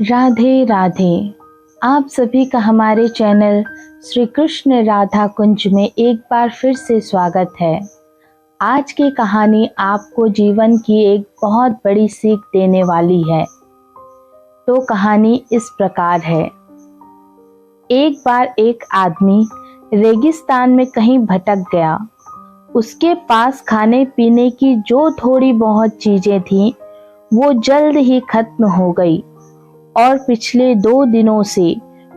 राधे राधे। आप सभी का हमारे चैनल श्री कृष्ण राधा कुंज में एक बार फिर से स्वागत है। आज की कहानी आपको जीवन की एक बहुत बड़ी सीख देने वाली है। तो कहानी इस प्रकार है। एक बार एक आदमी रेगिस्तान में कहीं भटक गया। उसके पास खाने पीने की जो थोड़ी बहुत चीजें थीं, वो जल्द ही खत्म हो गई और पिछले 2 दिनों से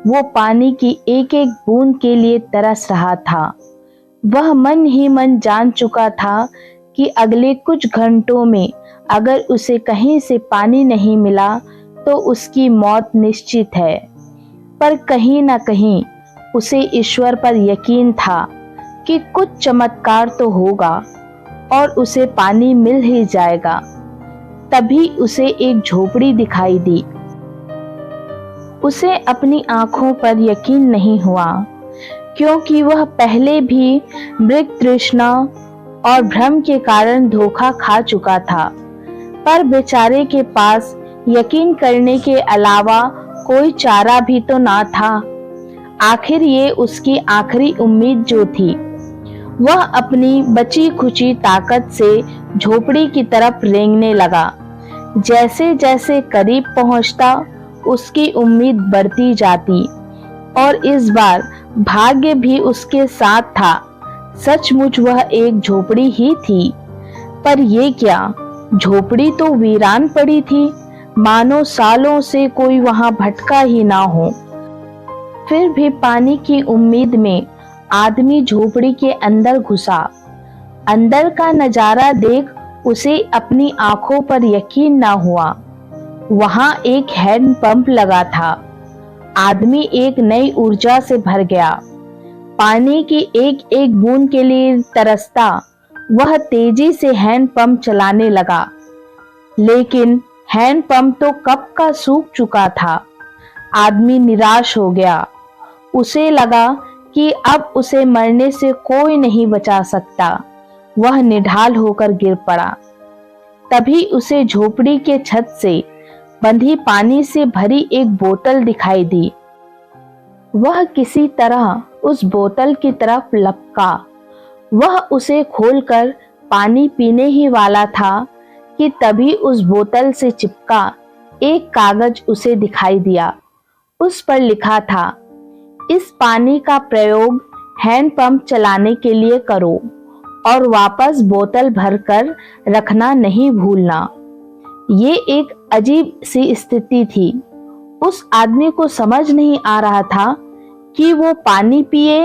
वो पानी की एक एक बूंद के लिए तरस रहा था। वह मन ही मन जान चुका था कि अगले कुछ घंटों में अगर उसे कहीं से पानी नहीं मिला तो उसकी मौत निश्चित है। पर कहीं ना कहीं उसे ईश्वर पर यकीन था कि कुछ चमत्कार तो होगा और उसे पानी मिल ही जाएगा। तभी उसे एक झोपड़ी दिखाई दी। उसे अपनी आंखों पर यकीन नहीं हुआ, क्योंकि वह पहले भी मृग तृष्णा और भ्रम के कारण धोखा खा चुका था। पर बेचारे के पास यकीन करने के अलावा कोई चारा भी तो ना था। आखिर ये उसकी आखिरी उम्मीद जो थी। वह अपनी बची खुची ताकत से झोपड़ी की तरफ रेंगने लगा। जैसे जैसे करीब पहुंचता उसकी उम्मीद बढ़ती जाती और इस बार भाग्य भी उसके साथ था। सचमुच वह एक झोपड़ी ही थी, पर ये क्या, झोपड़ी तो वीरान पड़ी थी, मानो सालों से कोई वहां भटका ही ना हो। फिर भी पानी की उम्मीद में आदमी झोपड़ी के अंदर घुसा। अंदर का नजारा देख उसे अपनी आंखों पर यकीन ना हुआ। वहां एक हैंड पंप लगा था। आदमी एक नई ऊर्जा से भर गया। पानी की एक एक बूंद के लिए तरसता वह तेजी से हैंड पंप चलाने लगा। लेकिन हैंड पंप तो कब का सूख चुका था। आदमी निराश हो गया। उसे लगा कि अब उसे मरने से कोई नहीं बचा सकता। वह निढाल होकर गिर पड़ा। तभी उसे झोपड़ी के छत से बंधी पानी से भरी एक बोतल दिखाई दी। वह किसी तरह उस बोतल की तरफ लपका। वह उसे खोलकर पानी पीने ही वाला था कि तभी उस बोतल से चिपका एक कागज उसे दिखाई दिया। उस पर लिखा था, इस पानी का प्रयोग हैंड पंप चलाने के लिए करो और वापस बोतल भरकर रखना नहीं भूलना। ये एक अजीब सी स्थिति थी। उस आदमी को समझ नहीं आ रहा था कि वो पानी पिए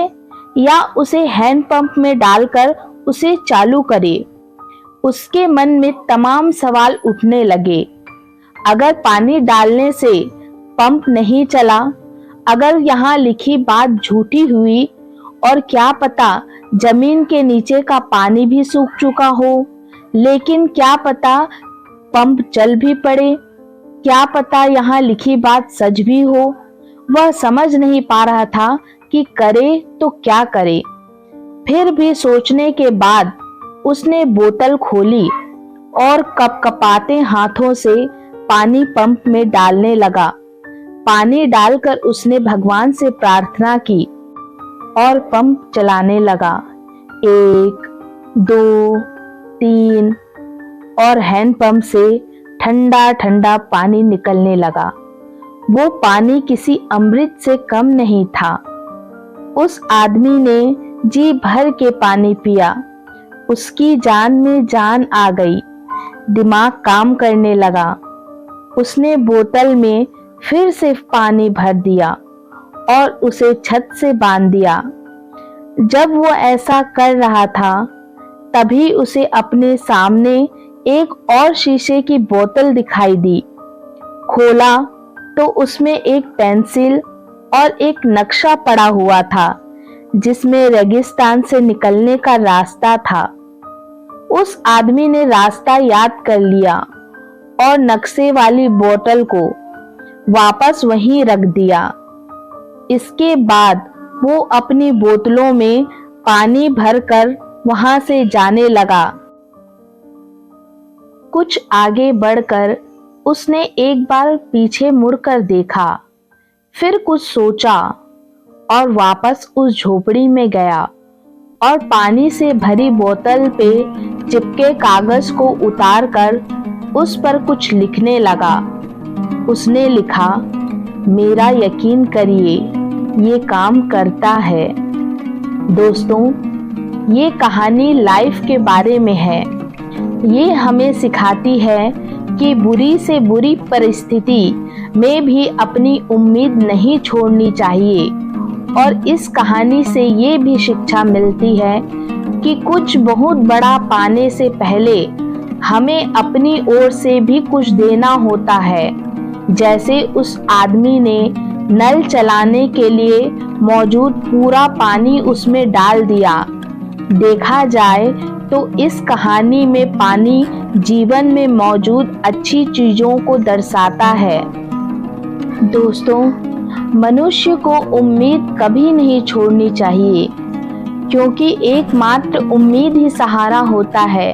या उसे हैंड पंप में डालकर उसे चालू करे। उसके मन में तमाम सवाल उठने लगे। अगर पानी डालने से पंप नहीं चला, अगर यहाँ लिखी बात झूठी हुई, और क्या पता जमीन के नीचे का पानी भी सूख चुका हो, लेकिन क्या पता पंप चल भी पड़े, क्या पता यहाँ लिखी बात सच भी हो। वह समझ नहीं पा रहा था कि करे तो क्या करे। फिर भी सोचने के बाद उसने बोतल खोली और कपकपाते हाथों से पानी पंप में डालने लगा। पानी डालकर उसने भगवान से प्रार्थना की और पंप चलाने लगा। 1, 2, 3 और हैंड पंप से ठंडा ठंडा पानी निकलने लगा। वो पानी किसी अमृत से कम नहीं था। उस आदमी ने जी भर के पानी पिया। उसकी जान में जान आ गई। दिमाग काम करने लगा। उसने बोतल में फिर से पानी भर दिया और उसे छत से बांध दिया। जब वो ऐसा कर रहा था, तभी उसे अपने सामने एक और शीशे की बोतल दिखाई दी। खोला तो उसमें एक पेंसिल और एक नक्शा पड़ा हुआ था, जिसमें रेगिस्तान से निकलने का रास्ता था। उस आदमी ने रास्ता याद कर लिया और नक्शे वाली बोतल को वापस वहीं रख दिया। इसके बाद वो अपनी बोतलों में पानी भरकर वहां से जाने लगा। कुछ आगे बढ़कर उसने एक बार पीछे मुड़कर देखा, फिर कुछ सोचा और वापस उस झोपड़ी में गया और पानी से भरी बोतल पे चिपके कागज को उतारकर उस पर कुछ लिखने लगा। उसने लिखा, मेरा यकीन करिए, ये काम करता है। दोस्तों, ये कहानी लाइफ के बारे में है। ये हमें सिखाती है कि बुरी से बुरी परिस्थिति में भी अपनी उम्मीद नहीं छोड़नी चाहिए। और इस कहानी से ये भी शिक्षा मिलती है कि कुछ बहुत बड़ा पाने से पहले हमें अपनी ओर से भी कुछ देना होता है। जैसे उस आदमी ने नल चलाने के लिए मौजूद पूरा पानी उसमें डाल दिया। देखा जाए तो इस कहानी में पानी जीवन में मौजूद अच्छी चीजों को दर्शाता है। दोस्तों, मनुष्य को उम्मीद कभी नहीं छोड़नी चाहिए, क्योंकि एकमात्र उम्मीद ही सहारा होता है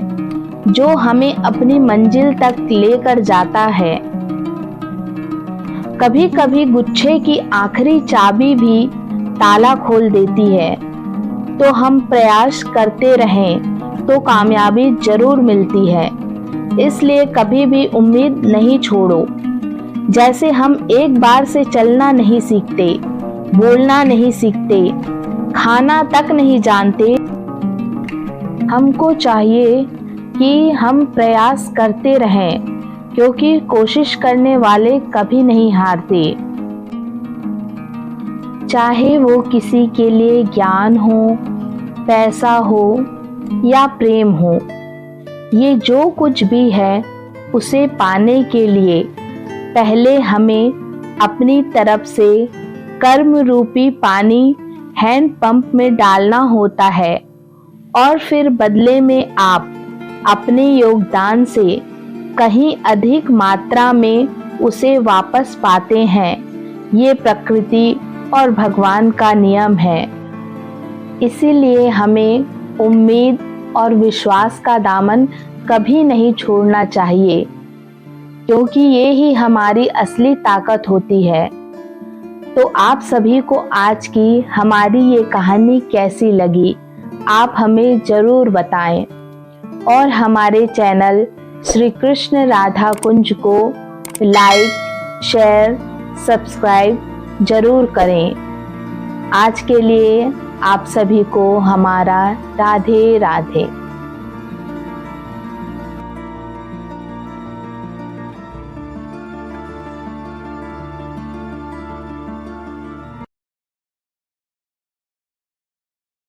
जो हमें अपनी मंजिल तक लेकर जाता है। कभी कभी गुच्छे की आखिरी चाबी भी ताला खोल देती है, तो हम प्रयास करते रहें तो कामयाबी जरूर मिलती है। इसलिए कभी भी उम्मीद नहीं छोड़ो। जैसे हम एक बार से चलना नहीं सीखते, बोलना नहीं सीखते, खाना तक नहीं जानते, हमको चाहिए कि हम प्रयास करते रहें, क्योंकि कोशिश करने वाले कभी नहीं हारते। चाहे वो किसी के लिए ज्ञान हो, पैसा हो या प्रेम हो, ये जो कुछ भी है उसे पाने के लिए पहले हमें अपनी तरफ से कर्म रूपी पानी हैंड पंप में डालना होता है, और फिर बदले में आप अपने योगदान से कहीं अधिक मात्रा में उसे वापस पाते हैं। ये प्रकृति और भगवान का नियम है। इसीलिए हमें उम्मीद और विश्वास का दामन कभी नहीं छोड़ना चाहिए, क्योंकि ये ही हमारी असली ताकत होती है। तो आप सभी को आज की हमारी ये कहानी कैसी लगी, आप हमें जरूर बताएं, और हमारे चैनल श्री कृष्ण राधा कुंज को लाइक, शेयर, सब्सक्राइब जरूर करें। आज के लिए आप सभी को हमारा राधे राधे।